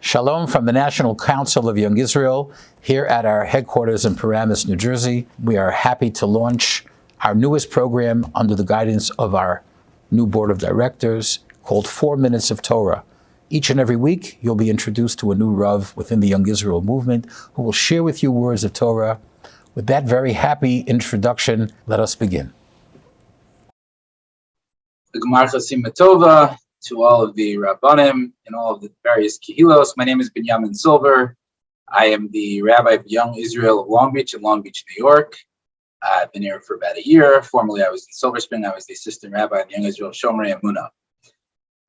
Shalom from the National Council of Young Israel here at our headquarters in Paramus, New Jersey. We are happy to launch our newest program under the guidance of our new board of directors called 4 Minutes of Torah. Each and every week, you'll be introduced to a new Rav within the Young Israel movement who will share with you words of Torah. With that very happy introduction, let us begin. The Gemar Chasim Tova to all of the Rabbanim and all of the various Kehilos. My name is Binyomin Silver. I am the Rabbi of Young Israel of Long Beach in Long Beach, New York. I've been here for about a year. Formerly, I was in Silver Spring. I was the assistant rabbi in Young Israel Shomrei Emunah.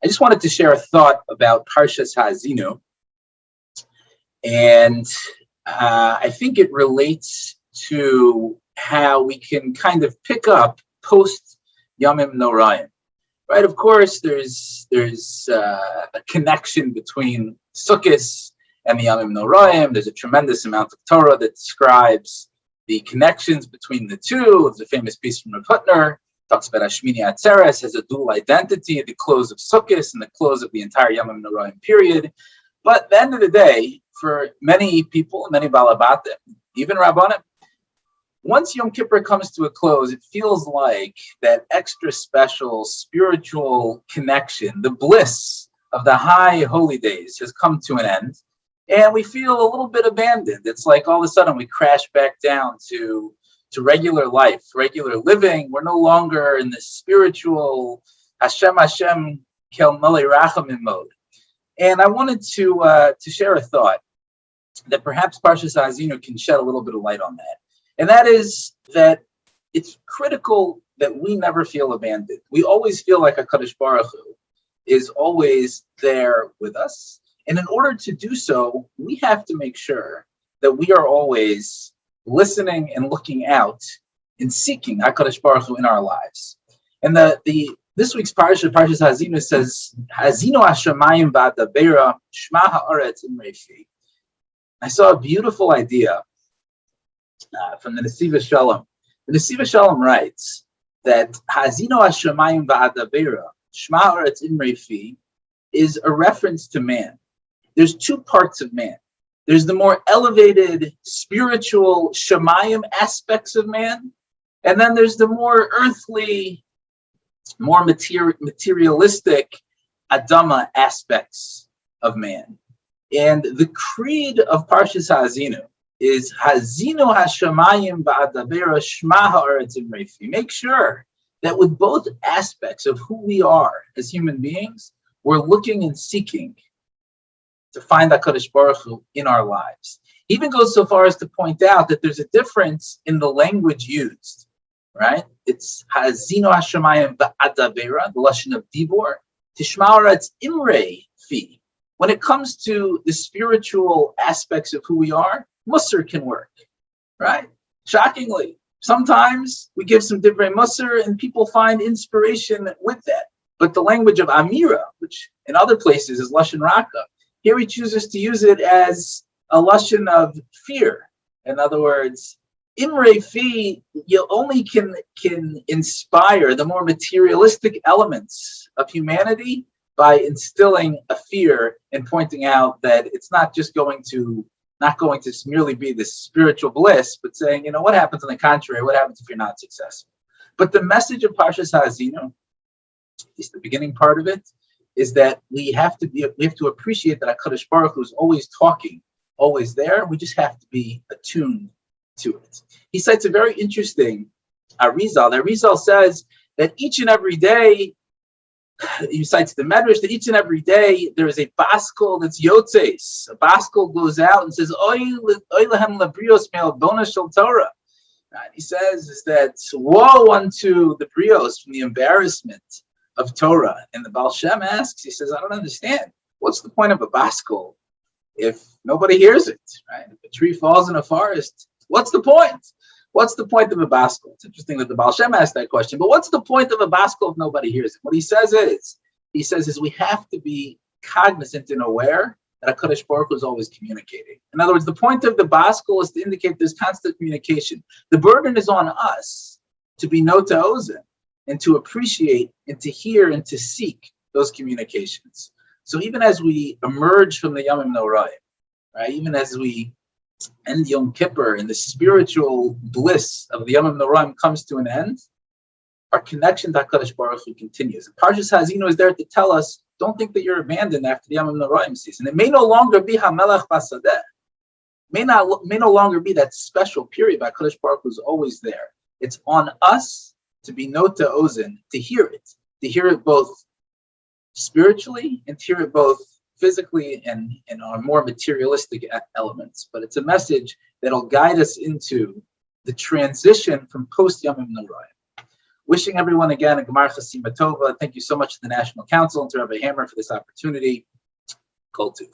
I just wanted to share a thought about Parshas Haazinu. And I think it relates to how we can kind of pick up post Yamim Noraim. Right, of course, there's a connection between Sukkot and the Yamim Noraim. There's a tremendous amount of Torah that describes the connections between the two. There's a famous piece from Rav Hutner, talks about Hashmini Atzeres has a dual identity, the close of Sukkot and the close of the entire Yamim Noraim period. But at the end of the day, for many people, many Balabatim, even Rabbanim, once Yom Kippur comes to a close, it feels like that extra special spiritual connection, the bliss of the high holy days has come to an end, and we feel a little bit abandoned. It's like all of a sudden we crash back down to regular life, regular living. We're no longer in the spiritual Hashem Kel Malei Rachamim mode. And I wanted to share a thought that perhaps Parshas Haazinu can shed a little bit of light on that. And that is that it's critical that we never feel abandoned. We always feel like HaKadosh Baruch Hu is always there with us. And in order to do so, we have to make sure that we are always listening and looking out and seeking HaKadosh Baruch Hu in our lives. And this week's Parshas Haazinu says, Haazinu Hashemayim v'adabera shma ha'aretz imrei fi. I saw a beautiful idea from the Nesiva Shalom. The Nesiva Shalom writes that Haazinu Hashemayim v'adabera shma ha'aretz imrei fi is a reference to man. There's two parts of man. There's the more elevated spiritual Shemayim aspects of man, and then there's the more earthly, more materialistic Adama aspects of man. And the creed of Parshas Haazinu is Haazinu Hashemayim v'adabera shma ha'aretz imrei fi. Make sure that with both aspects of who we are as human beings, we're looking and seeking to find HaKadosh Baruch Hu in our lives. He even goes so far as to point out that there's a difference in the language used, right? It's Haazinu Hashemayim v'adabera, the lashon of Dibor, Tishma ha'aretz imrei fi. When it comes to the spiritual aspects of who we are, Musar can work, right? Shockingly, sometimes we give some Divrei Musar and people find inspiration with that. But the language of Amira, which in other places is Lashon Raka, here he chooses to use it as a Lashon of fear. In other words, Imrei Fi, you only can inspire the more materialistic elements of humanity by instilling a fear and pointing out that it's not going to merely be this spiritual bliss, but saying, what happens on the contrary? What happens if you're not successful? But the message of Parshas Haazinu, at least the beginning part of it, is that we have to appreciate that HaKadosh Baruch Hu is always talking, always there. We just have to be attuned to it. He cites a very interesting Arizal. The Arizal says that each and every day, he cites the Medrash, that each and every day there is a baskel that's yotzes. A baskel goes out and says, Oy lehem lebrios me'albona shel Torah. And he says is that woe unto the brios from the embarrassment of Torah. And the Baal Shem asks, he says, I don't understand. What's the point of a baskel if nobody hears it, right? If a tree falls in a forest, what's the point? What's the point of a baskel? It's interesting that the Baal Shem asked that question, but what's the point of a baskel if nobody hears it? What he says is we have to be cognizant and aware that HaKadosh Baruch Hu is always communicating. In other words, the point of the baskel is to indicate there's constant communication. The burden is on us to be nota ozen and to appreciate and to hear and to seek those communications. So even as we emerge from the Yamim Noraim, right, even as we end Yom Kippur and the spiritual bliss of the Yamim Noraim comes to an end, our connection to HaKadosh Baruch Hu continues. And Parshas Haazinu is there to tell us, don't think that you're abandoned after the Yamim Noraim season. It may no longer be HaMelech Basadeh. May no longer be that special period, but HaKadosh Baruch Hu is always there. It's on us to be nota ozen, to hear it both spiritually and to hear it both physically and in our more materialistic elements. But it's a message that'll guide us into the transition from post Yamim Noraim. Wishing everyone again a Gemar Chasima Tova. Thank you so much to the National Council and to Rabbi Hammer for this opportunity. Kol Tuv.